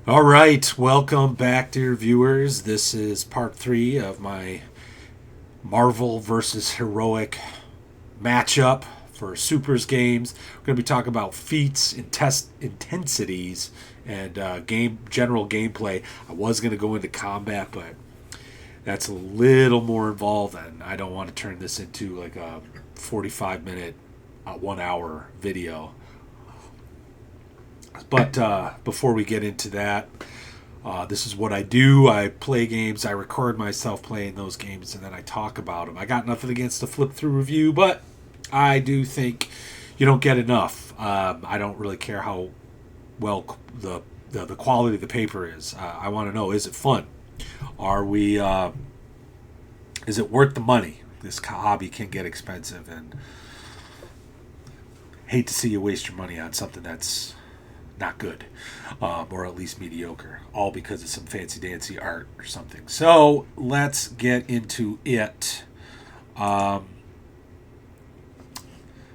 All right, welcome back, dear viewers. This is part three of my Marvel versus Heroic matchup for Supers games. We're going to be talking about feats, intensities, and game general gameplay. I was going to go into combat, but that's a little more involved, and I don't want to turn this into like a 45-minute, 1 hour video. But before we get into that, this is what I do. I play games. I record myself playing those games, and then I talk about them. I got nothing against a flip through review, but I do think you don't get enough. I don't really care how well the quality of the paper is. I want to know: is it fun? Are we? Is it worth the money? This hobby can get expensive, and hate to see you waste your money on something that's not good, or at least mediocre, all because of some fancy dancy art or something. So let's get into it. All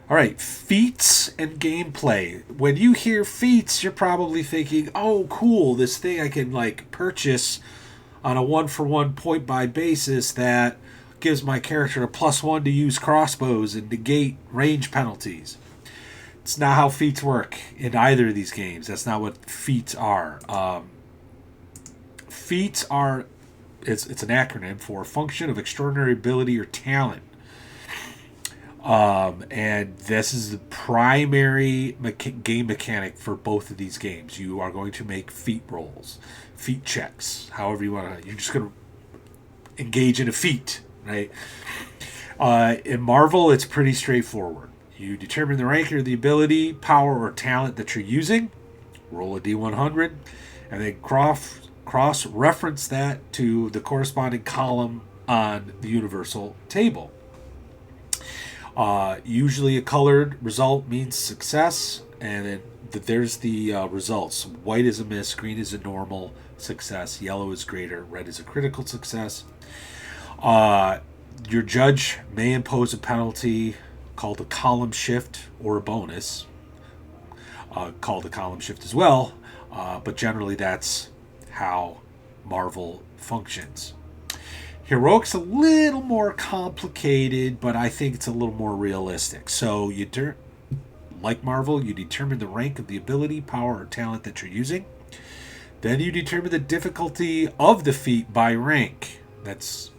right, feats and gameplay. When you hear feats, you're probably thinking, "Oh, cool! This thing I can like purchase on a one-for-one point-buy basis that gives my character a +1 to use crossbows and negate range penalties." It's not how feats work in either of these games. That's not what feats are. Feats are it's an acronym for function of extraordinary ability or talent. And this is the primary game mechanic for both of these games. You are going to make feat rolls, feat checks, however you want to. You're just going to engage in a feat, right? In Marvel, it's pretty straightforward. You determine the rank or the ability, power, or talent that you're using. Roll a d100, and then cross-reference that to the corresponding column on the universal table. Usually a colored result means success, and then there's the results. White is a miss, green is a normal success, yellow is greater, red is a critical success. Your judge may impose a penalty called a column shift or a bonus, called a column shift as well, but generally that's how Marvel functions. Heroic's a little more complicated, but I think it's a little more realistic. So like Marvel, you determine the rank of the ability, power, or talent that you're using. Then you determine the difficulty of the feat by rank. That's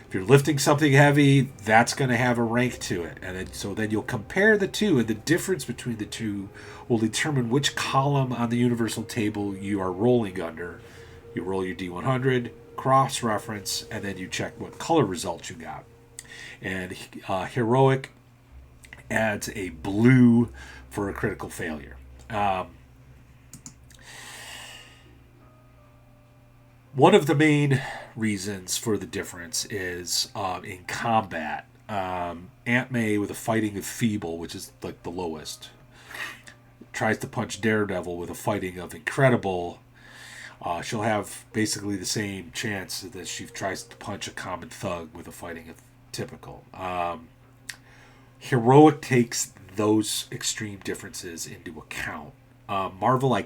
if you're lifting something heavy, that's going to have a rank to it. And then you'll compare the two, and the difference between the two will determine which column on the universal table you are rolling under. You roll your D100, cross-reference, and then you check what color results you got. And Heroic adds a blue for a critical failure. One of the main reasons for the difference is in combat. Aunt May, with a fighting of feeble, which is like the lowest, tries to punch Daredevil with a fighting of incredible. She'll have basically the same chance that she tries to punch a common thug with a fighting of typical. Heroic takes those extreme differences into account. Marvel, I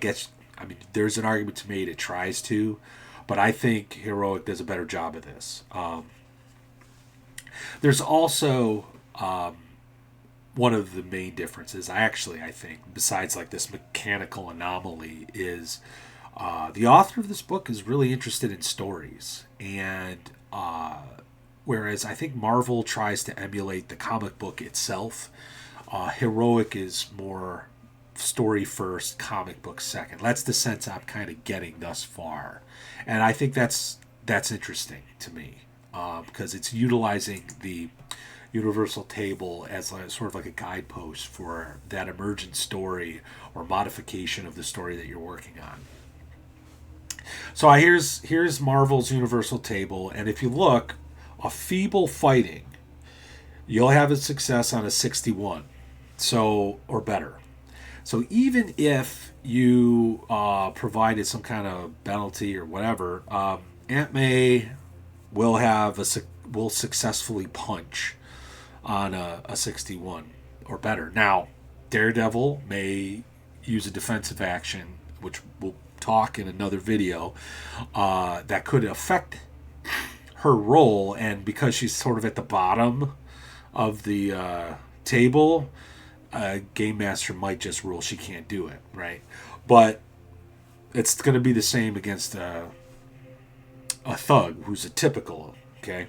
mean, there's an argument to be made it tries to, but I think Heroic does a better job of this. There's also one of the main differences, I think, besides like this mechanical anomaly, is the author of this book is really interested in stories. And whereas I think Marvel tries to emulate the comic book itself, Heroic is more story first, comic book second. That's the sense I'm kind of getting thus far, and I think that's interesting to me, because it's utilizing the universal table as sort of like a guidepost for that emergent story or modification of the story that you're working on. So here's Marvel's universal table, and if you look, a feeble fighting, you'll have a success on a 61, so or better. So even if you provided some kind of penalty or whatever, Aunt May will successfully punch on a 61 or better. Now, Daredevil may use a defensive action, which will talk in another video that could affect her role, and because she's sort of at the bottom of the table, Game Master might just rule she can't do it, right? But it's going to be the same against a thug who's a typical, okay?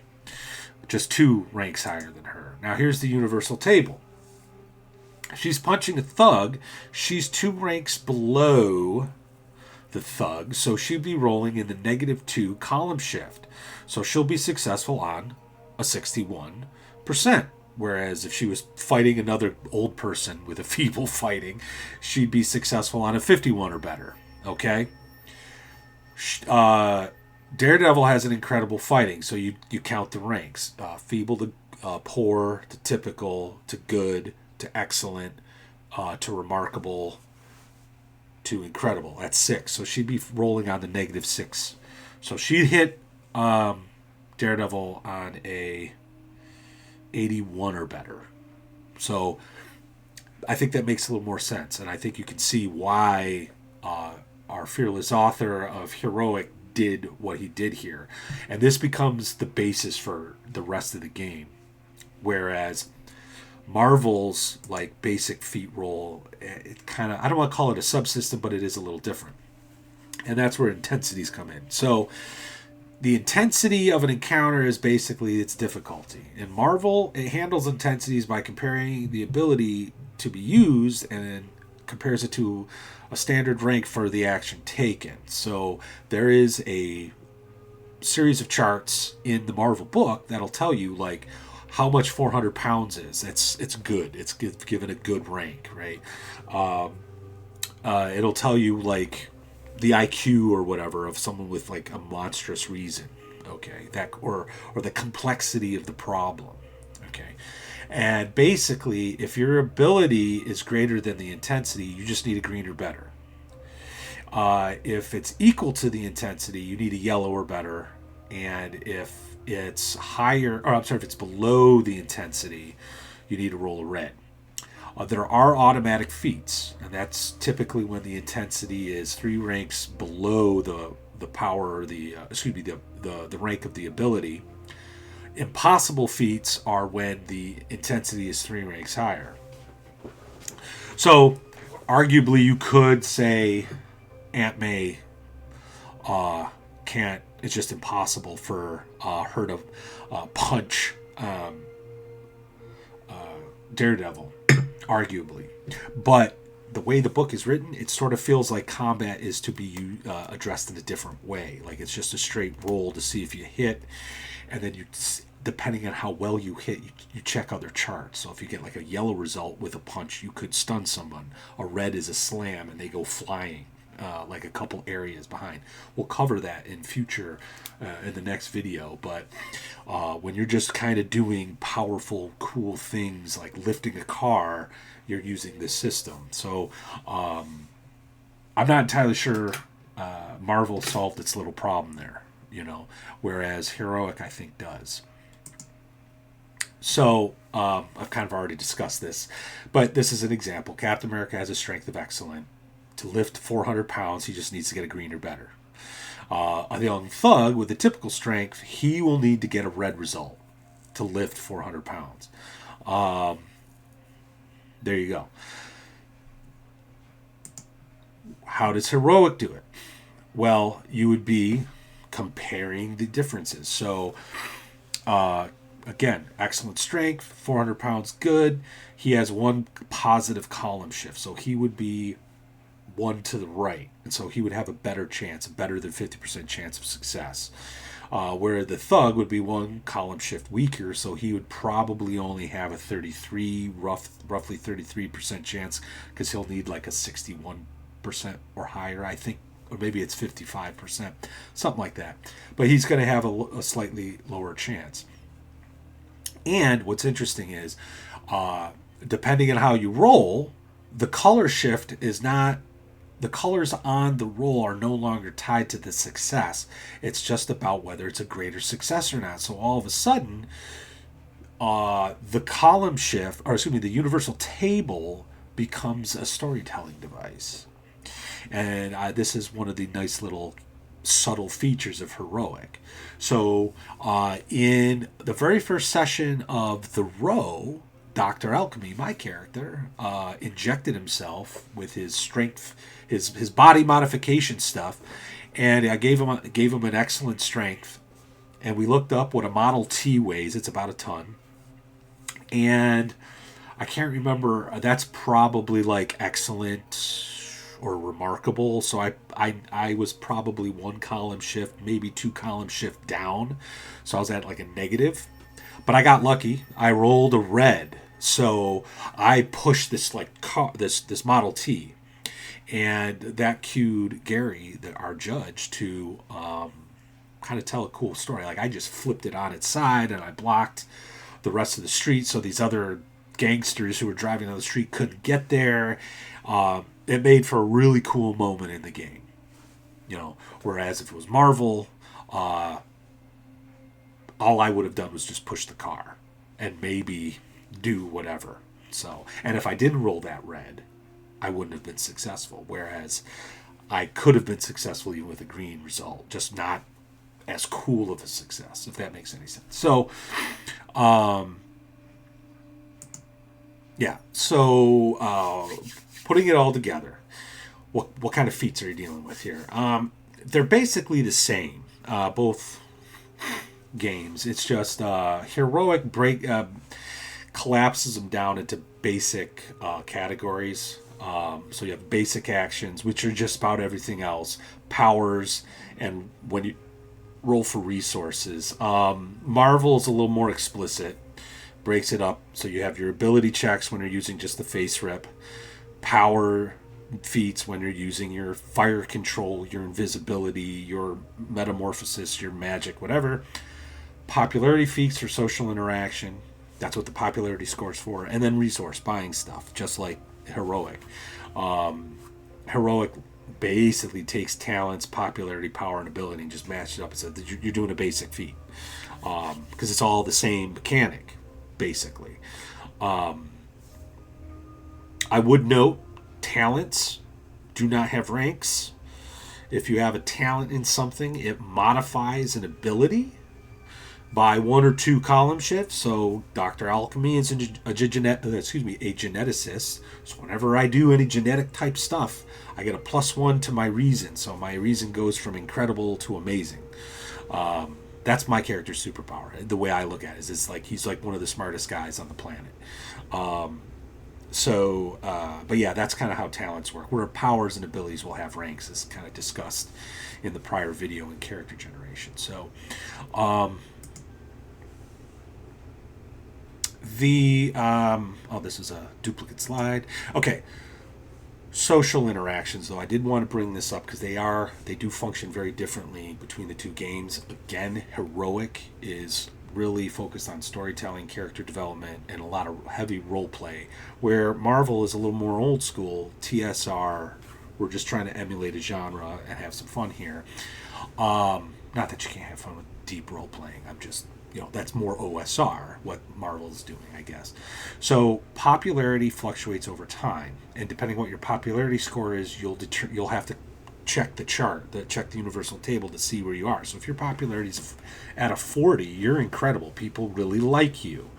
Just 2 ranks higher than her. Now here's the universal table. She's punching a thug. She's 2 ranks below the thug, so she'd be rolling in the -2 column shift. So she'll be successful on a 61%. Whereas if she was fighting another old person with a feeble fighting, she'd be successful on a 51 or better. Okay? Daredevil has an incredible fighting, so you count the ranks. Feeble to poor, to typical, to good, to excellent, to remarkable, to incredible. That's 6. So she'd be rolling on the -6. So she'd hit Daredevil on a 81 or better. So I think that makes a little more sense, and I think you can see why our fearless author of Heroic did what he did here. And this becomes the basis for the rest of the game. Whereas Marvel's like basic feat roll, it kind of, I don't want to call it a subsystem, but it is a little different. And that's where intensities come in. So the intensity of an encounter is basically its difficulty. In Marvel, it handles intensities by comparing the ability to be used and then compares it to a standard rank for the action taken. So there is a series of charts in the Marvel book that'll tell you like how much 400 pounds is. It's good. It's given a good rank, right? It'll tell you like the IQ or whatever of someone with like a monstrous reason, okay, that or the complexity of the problem, okay. And basically, if your ability is greater than the intensity, you just need a green or better. If it's equal to the intensity, you need a yellow or better. And if it's higher, or I'm sorry, if it's below the intensity, you need to roll a red. There are automatic feats, and that's typically when the intensity is 3 ranks below the power or the rank of the ability. Impossible feats are when the intensity is 3 ranks higher. So, arguably, you could say Aunt May can't. It's just impossible for her to punch Daredevil, arguably. But the way the book is written, it sort of feels like combat is to be addressed in a different way. Like it's just a straight roll to see if you hit, and then you, depending on how well you hit, you check other charts. So if you get like a yellow result with a punch, you could stun someone. A red is a slam, and they go flying. Like a couple areas behind. We'll cover that in future in the next video, but when you're just kind of doing powerful, cool things like lifting a car, you're using this system. So I'm not entirely sure Marvel solved its little problem there, whereas Heroic, I think, does. So I've kind of already discussed this, but this is an example. Captain America has a strength of excellent. To lift 400 pounds, he just needs to get a green or better. A young thug with a typical strength, he will need to get a red result to lift 400 pounds. There you go. How does Heroic do it? Well, you would be comparing the differences. So, again, excellent strength, 400 pounds, good. He has 1 positive column shift, so he would be 1 to the right, and so he would have a better chance, better than 50% chance of success. Where the thug would be 1 column shift weaker, so he would probably only have a 33, roughly 33% chance, because he'll need like a 61% or higher, I think, or maybe it's 55%, something like that. But he's going to have a slightly lower chance. And what's interesting is, depending on how you roll, the color shift is not. The colors on the roll are no longer tied to the success. It's just about whether it's a greater success or not. So all of a sudden, the column shift, or excuse me, the universal table becomes a storytelling device. And this is one of the nice little subtle features of heroic. So in the very first session of the row, Dr. Alchemy, my character, injected himself with his strength, his body modification stuff, and I gave him an excellent strength. And we looked up what a Model T weighs. It's about a ton. And I can't remember. That's probably like excellent or remarkable. So I was probably 1 column shift, maybe 2 column shift down. So I was at like a negative. But I got lucky. I rolled a red. So I pushed this this Model T. And that cued Gary, our judge, to kind of tell a cool story. Like I just flipped it on its side and I blocked the rest of the street so these other gangsters who were driving on the street couldn't get there. It made for a really cool moment in the game. Whereas if it was Marvel, all I would have done was just push the car and maybe do whatever. So, and if I didn't roll that red, I wouldn't have been successful. Whereas I could have been successful even with a green result, just not as cool of a success, if that makes any sense. So, yeah. So, putting it all together, what kind of feats are you dealing with here? They're basically the same, both games. It's just heroic collapses them down into basic categories. So you have basic actions, which are just about everything else, powers, and when you roll for resources. Marvel is a little more explicit, breaks it up. So you have your ability checks when you're using just the FASERIP, power feats when you're using your fire control, your invisibility, your metamorphosis, your magic, whatever. Popularity feats for social interaction. That's what the popularity score's for. And then resource, buying stuff, just like heroic. Heroic basically takes talents, popularity, power, and ability and just matches it up and says that you're doing a basic feat. Because it's all the same mechanic, basically. I would note, talents do not have ranks. If you have a talent in something, it modifies an ability by 1 or 2 column shifts. So Dr. Alchemy is a geneticist. So whenever I do any genetic type stuff, I get a +1 to my reason. So my reason goes from incredible to amazing. That's my character's superpower. The way I look at it is like he's like one of the smartest guys on the planet. But yeah, that's kind of how talents work. Where powers and abilities will have ranks, is kind of discussed in the prior video in character generation. So, this is a duplicate slide. Okay. Social interactions, though, I did want to bring this up because they do function very differently between the 2 games. Again, heroic is really focused on storytelling, character development, and a lot of heavy role play, where Marvel is a little more old school. TSR, we're just trying to emulate a genre and have some fun here. Not that you can't have fun with deep role playing. I'm just, that's more OSR, what Marvel is doing, I guess. So popularity fluctuates over time, and depending on what your popularity score is, you'll have to check the chart, check the universal table to see where you are. So if your popularity is at a 40, you're incredible. People really like you.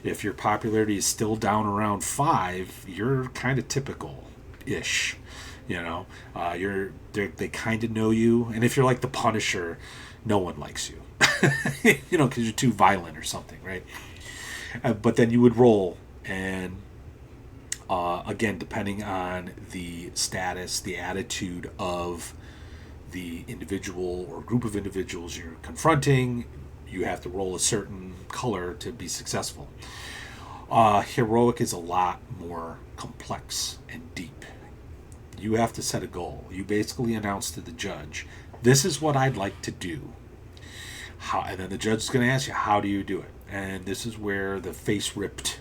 If your popularity is still down around 5, you're kind of typical-ish. They kind of know you, and if you're like the Punisher, no one likes you. Because you're too violent or something, right? But then you would roll, and again, depending on the status, the attitude of the individual or group of individuals you're confronting, you have to roll a certain color to be successful. Heroic is a lot more complex and deep. You have to set a goal. You basically announce to the judge, this is what I'd like to do. And then the judge is going to ask you, how do you do it? And this is where the FASERIP,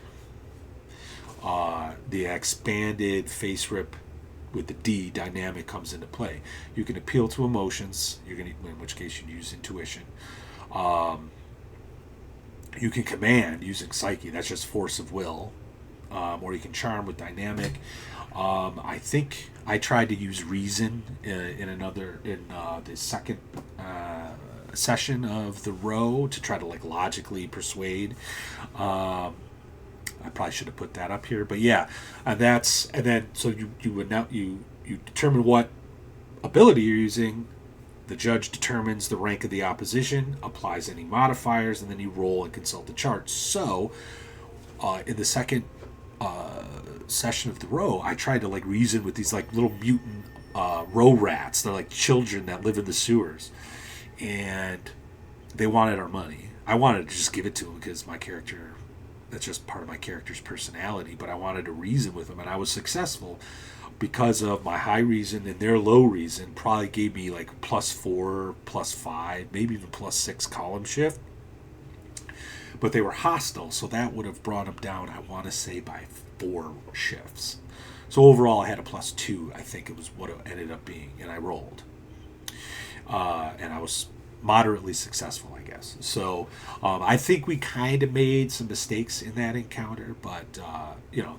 the expanded FASERIP with the D dynamic comes into play. You can appeal to emotions, in which case you use intuition. You can command using psyche, that's just force of will. Or you can charm with dynamic. I think I tried to use reason in the second session of the row to try to like logically persuade. I probably should have put that up here, but yeah, and then so you determine what ability you're using. The judge determines the rank of the opposition, applies any modifiers, and then you roll and consult the chart. So, in the second session of the row, I tried to like reason with these like little mutant row rats. They're like children that live in the sewers, and they wanted our money. I wanted to just give it to them because my character, that's just part of my character's personality. But I wanted to reason with them, and I was successful because of my high reason and their low reason. Probably gave me like +4, +5, maybe even +6 column shift. But they were hostile, so that would have brought them down, I want to say, by 4 shifts. So overall, I had a +2, I think it was what it ended up being, and I rolled. And I was moderately successful, I guess. So I think we kind of made some mistakes in that encounter, but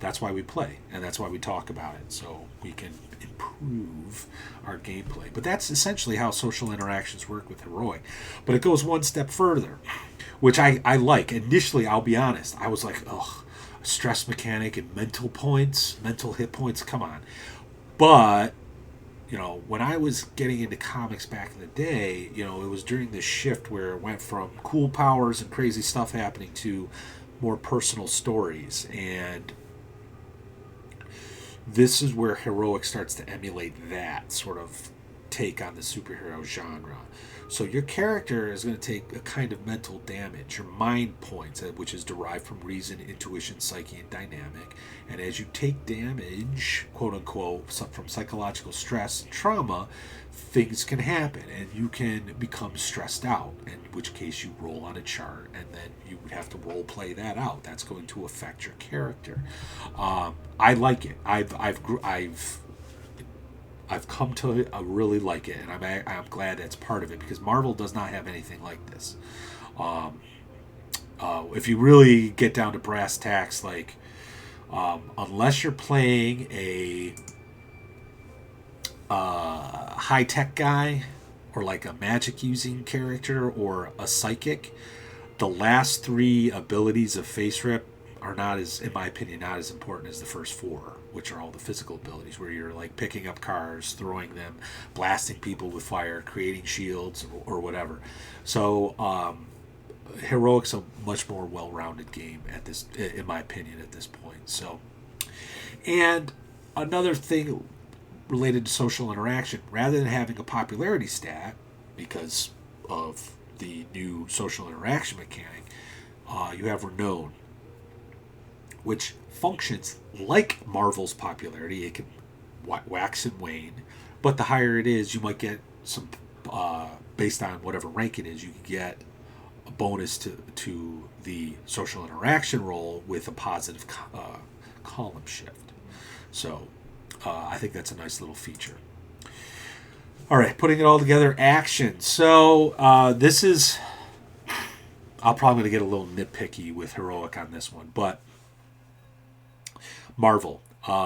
that's why we play, and that's why we talk about it, so we can improve our gameplay. But that's essentially how social interactions work with Heroic. But it goes one step further, which I like. Initially, I'll be honest, I was like, ugh, stress mechanic and mental hit points, come on. But when I was getting into comics back in the day, it was during this shift where it went from cool powers and crazy stuff happening to more personal stories. And this is where Heroic starts to emulate that sort of take on the superhero genre. So your character is going to take a kind of mental damage, your mind points, which is derived from reason, intuition, psyche, and dynamic. And as you take damage, quote unquote, from psychological stress and trauma, things can happen and you can become stressed out, in which case you roll on a chart and then you would have to role play that out. That's going to affect your character. I like it. I've come to really like it, and I'm glad that's part of it, because Marvel does not have anything like this. If you really get down to brass tacks, like unless you're playing a high-tech guy or like a magic using character or a psychic, the last 3 abilities of FASERIP are not as, in my opinion, not as important as the first 4, which are all the physical abilities, where you're like picking up cars, throwing them, blasting people with fire, creating shields, or whatever. So Heroic's a much more well-rounded game at this, in my opinion, at this point. So, and another thing related to social interaction, rather than having a popularity stat because of the new social interaction mechanic, you have renown, which functions like Marvel's popularity. It can wax and wane, but the higher it is, you might get some, based on whatever rank it is, you can get a bonus to the social interaction roll with a positive column shift. So I think that's a nice little feature. All right, putting it all together, action. So this is, I'm probably going to get a little nitpicky with Heroic on this one, but Marvel.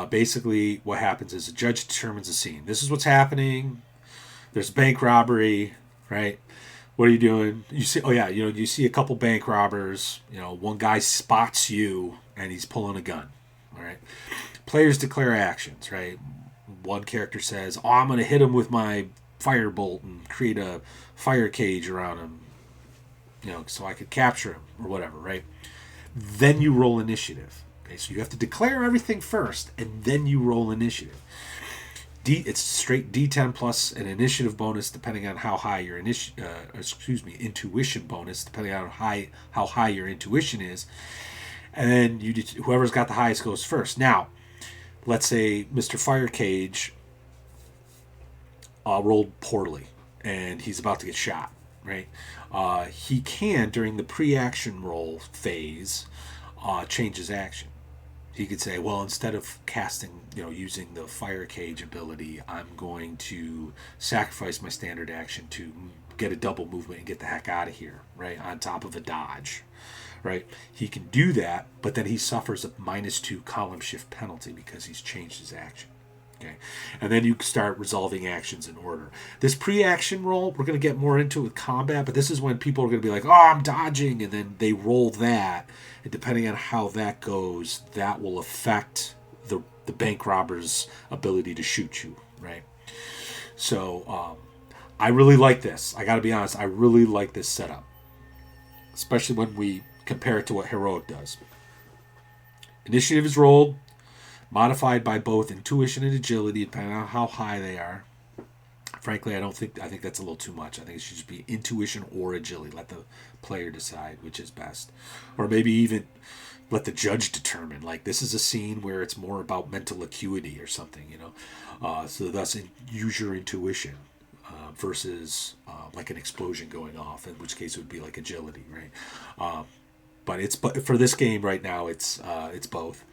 Basically, what happens is a judge determines the scene. This is what's happening. There's a bank robbery, right? What are you doing? You see, you see a couple bank robbers. One guy spots you and he's pulling a gun. All right. Players declare actions, right? One character says, "Oh, I'm going to hit him with my firebolt and create a fire cage around him, so I could capture him," or whatever, right? Then you roll initiative. Okay, so you have to declare everything first, and then you roll initiative. It's straight D10 plus an initiative bonus, depending on how high your intuition bonus, depending on how high your intuition is, and then whoever's got the highest goes first. Now, let's say Mr. Firecage rolled poorly, and he's about to get shot. Right? He can, during the pre-action roll phase, change his action. He could say, well, instead of casting, using the fire cage ability, I'm going to sacrifice my standard action to get a double movement and get the heck out of here, right? On top of a dodge, right? He can do that, but then he suffers a -2 column shift penalty because he's changed his action. Okay, and then you start resolving actions in order. This pre-action roll, we're going to get more into it with combat, but this is when people are going to be like, "Oh, I'm dodging," and then they roll that, and depending on how that goes, that will affect the bank robber's ability to shoot you, right? So I really like this. I got to be honest, I really like this setup, especially when we compare it to what Heroic does. Initiative is rolled, modified by both intuition and agility, depending on how high they are. Frankly, I think that's a little too much. I think it should just be intuition or agility. Let the player decide which is best. Or maybe even let the judge determine. Like, this is a scene where it's more about mental acuity or something, So thus, use your intuition versus like an explosion going off, in which case it would be like agility, right? But for this game right now, it's both.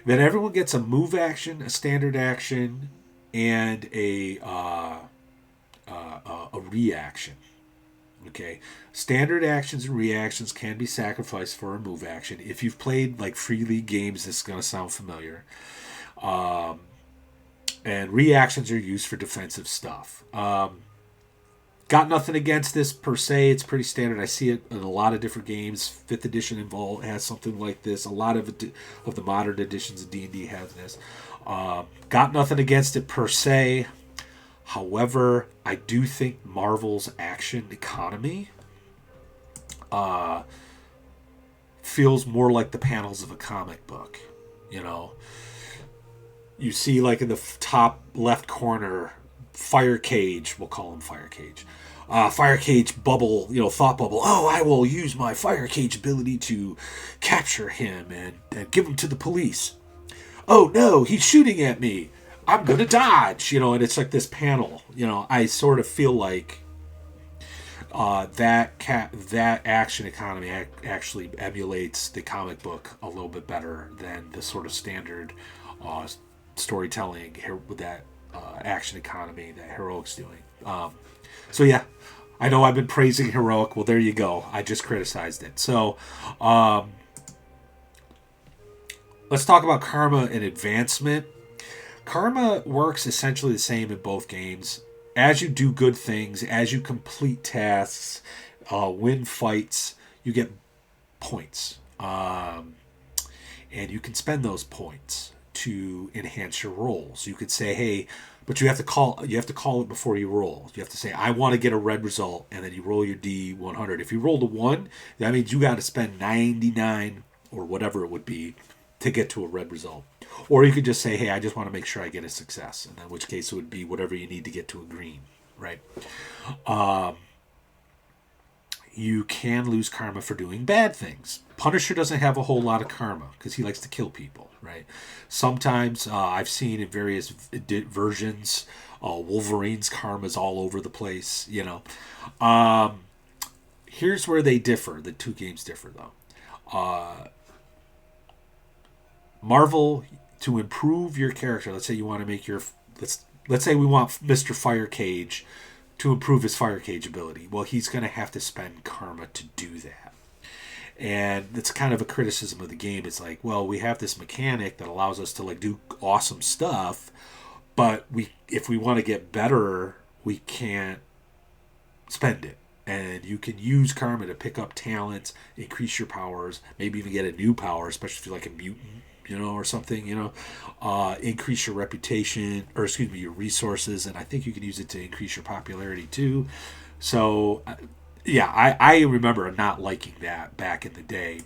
Then everyone gets a move action, a standard action, and a reaction. Okay, standard actions and reactions can be sacrificed for a move action. If you've played like Free League games, this is going to sound familiar. And reactions are used for defensive stuff. Got nothing against this per se. It's pretty standard. I see it in a lot of different games. 5th edition involved has something like this. A lot of the modern editions of D&D have this. Got nothing against it per se. However, I do think Marvel's action economy feels more like the panels of a comic book. You see, like in the top left corner, Fire Cage. We'll call him Fire Cage. Fire Cage bubble, thought bubble. Oh, I will use my Fire Cage ability to capture him and give him to the police. Oh no, he's shooting at me. I'm gonna dodge, and it's like this panel. I sort of feel like that action economy actually emulates the comic book a little bit better than the sort of standard storytelling with that action economy that Heroic's doing. So yeah, I know I've been praising Heroic. Well, there you go. I just criticized it. So let's talk about Karma and Advancement. Karma works essentially the same in both games. As you do good things, as you complete tasks, win fights, you get points. And you can spend those points to enhance your rolls. You could say, hey, but you have to call it before you roll. You have to say, I want to get a red result, and then you roll your D100. If you rolled a 1, that means you got to spend 99 or whatever it would be to get to a red result. Or you could just say, hey, I just want to make sure I get a success, and in which case it would be whatever you need to get to a green, right? You can lose karma for doing bad things. Punisher doesn't have a whole lot of karma because he likes to kill people, right? Sometimes I've seen in various versions, Wolverine's karma is all over the place, Here's where they differ. The two games differ, though. Marvel, to improve your character, let's say you want to make let's say we want Mr. Fire Cage to improve his Fire Cage ability. Well, he's going to have to spend karma to do that. And it's kind of a criticism of the game. It's like, well, we have this mechanic that allows us to like do awesome stuff, but if we want to get better, we can't spend it. And you can use karma to pick up talents, increase your powers, maybe even get a new power, especially if you're like a mutant, or something, increase your reputation, or your resources, and I think you can use it to increase your popularity too. So, yeah, I remember not liking that back in the day.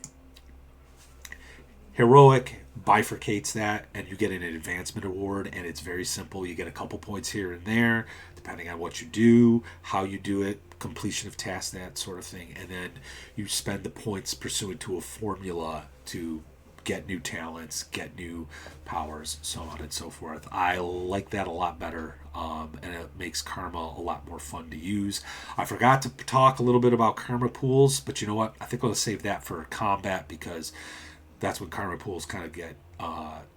Heroic bifurcates that, and you get an advancement award, and it's very simple. You get a couple points here and there, depending on what you do, how you do it, completion of tasks, that sort of thing, and then you spend the points pursuant to a formula to get new talents, get new powers, so on and so forth. I like that a lot better, and it makes karma a lot more fun to use. I forgot to talk a little bit about karma pools, but you know what? I think I'll save that for combat, because that's when karma pools kind of get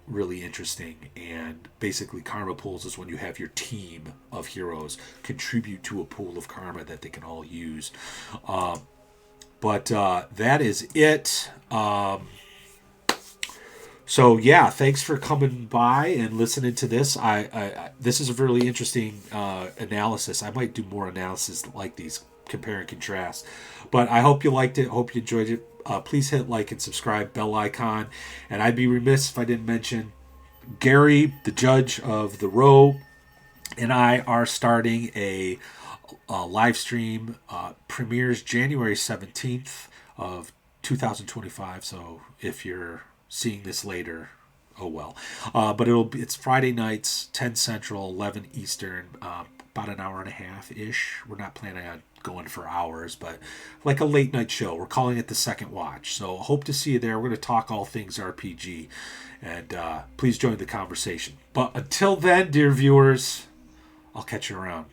really interesting. And basically, karma pools is when you have your team of heroes contribute to a pool of karma that they can all use. But that is it. So yeah, thanks for coming by and listening to this. This is a really interesting analysis. I might do more analysis like these, compare and contrast. But I hope you liked it. Hope you enjoyed it. Please hit like and subscribe, bell icon, and I'd be remiss if I didn't mention Gary, the judge of the row, and I are starting a live stream. Premieres January 17th of 2025. So if you're seeing this later, oh well. But it's Friday nights, 10 Central, 11 Eastern, about an hour and a half ish. We're not planning on going for hours, but like a late night show. We're calling it the Second Watch. So hope to see you there. We're going to talk all things RPG, and please join the conversation. But until then, dear viewers, I'll catch you around.